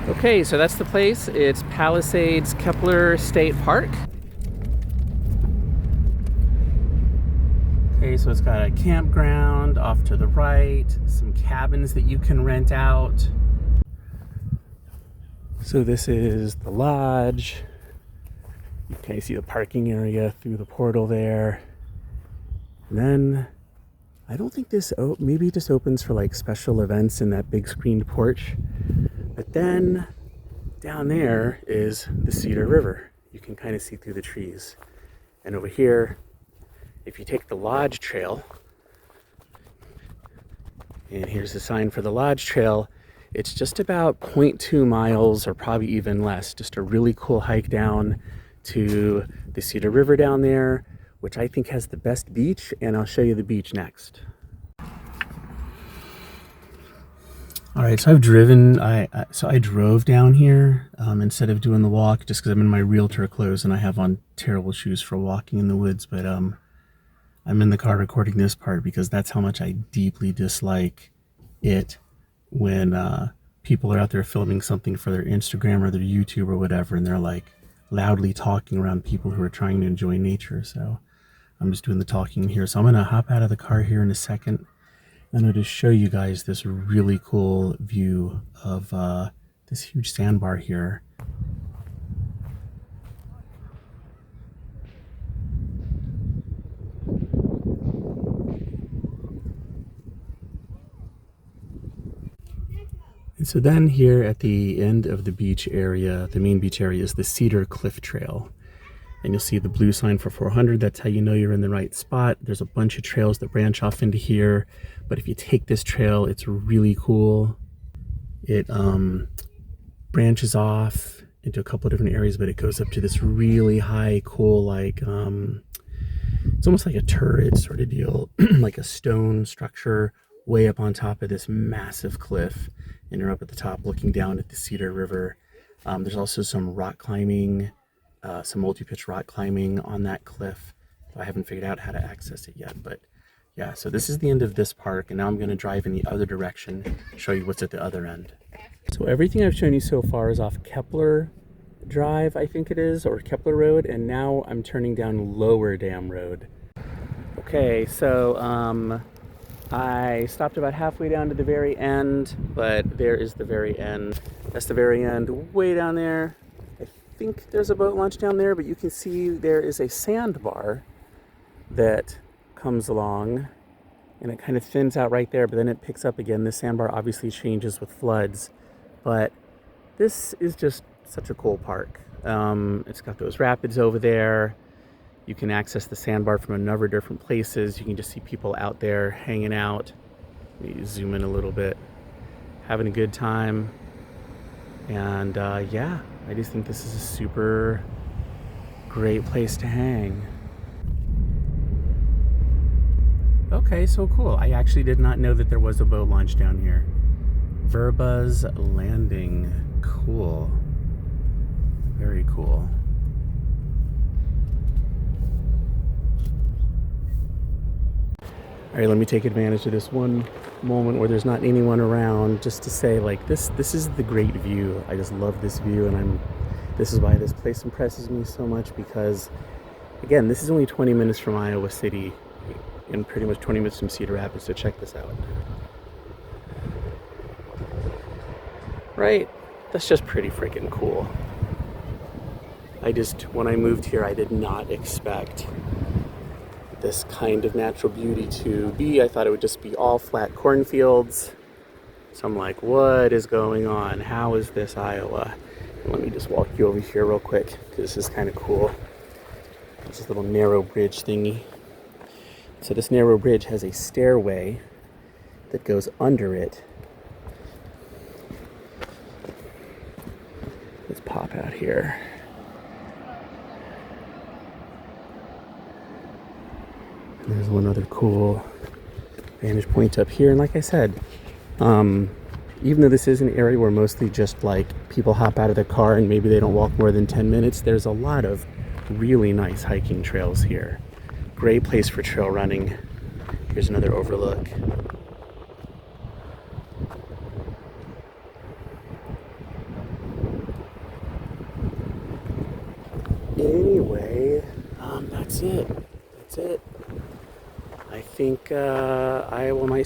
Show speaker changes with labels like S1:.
S1: Okay, so that's the place. It's Palisades-Kepler State Park. Okay, so it's got a campground off to the right, some cabins that you can rent out. So this is the lodge. You can see the parking area through the portal there. And then, I don't think this, maybe it just opens for like special events in that big screened porch. But then, down there is the Cedar River. You can kind of see through the trees. And over here, if you take the lodge trail, and here's the sign for the lodge trail, it's just about 0.2 miles or probably even less. Just a really cool hike down to the Cedar River down there, which I think has the best beach, and I'll show you the beach next. All right, so I've driven, I drove down here instead of doing the walk, just because I'm in my realtor clothes and I have on terrible shoes for walking in the woods. But I'm in the car recording this part because that's how much I deeply dislike it when people are out there filming something for their Instagram or their YouTube or whatever, and they're like loudly talking around people who are trying to enjoy nature. So I'm just doing the talking here. So I'm gonna hop out of the car here in a second. I'm going to just show you guys this really cool view of this huge sandbar here. And so then here at the end of the beach area, the main beach area, is the Cedar Cliff Trail. And you'll see the blue sign for 400. That's how you know you're in the right spot. There's a bunch of trails that branch off into here. But if you take this trail, it's really cool. It branches off into a couple of different areas, but it goes up to this really high, cool, like, it's almost like a turret sort of deal, like a stone structure way up on top of this massive cliff. And you're up at the top looking down at the Cedar River. There's also some rock climbing, some multi-pitch rock climbing on that cliff. I haven't figured out how to access it yet, but yeah, so this is the end of this park, and now I'm going to drive in the other direction, show you what's at the other end. So everything I've shown you so far is off Kepler Drive, I think it is, or Kepler Road, and now I'm turning down Lower Dam Road. Okay, so I stopped about halfway down to the very end, but there is the very end. That's the very end, way down there. I think there's a boat launch down there, but you can see there is a sandbar that comes along, and it kind of thins out right there, but then it picks up again. This sandbar obviously changes with floods, but this is just such a cool park. It's got those rapids over there. You can access the sandbar from a number of different places. You can just see people out there hanging out. Let me zoom in a little bit, having a good time. And yeah, I just think this is a super great place to hang. Okay, so cool. I actually did not know that there was a boat launch down here. Verba's Landing. Cool. Very cool. All right, let me take advantage of this one moment where there's not anyone around just to say, like, this is the great view. I just love this view, and this is why this place impresses me so much, because again, this is only 20 minutes from Iowa City and pretty much 20 minutes from Cedar Rapids, so check this out. Right? That's just pretty freaking cool. When I moved here, I did not expect this kind of natural beauty to be. I thought it would just be all flat cornfields. So I'm like, what is going on? How is this Iowa? Let me just walk you over here real quick, because this is kind of cool. It's this little narrow bridge thingy. So this narrow bridge has a stairway that goes under it. Let's pop out here. And there's one other cool vantage point up here. And like I said, even though this is an area where mostly just like people hop out of their car and maybe they don't walk more than 10 minutes, there's a lot of really nice hiking trails here. Great place for trail running. Here's another overlook. Anyway, that's it. That's it. I think I might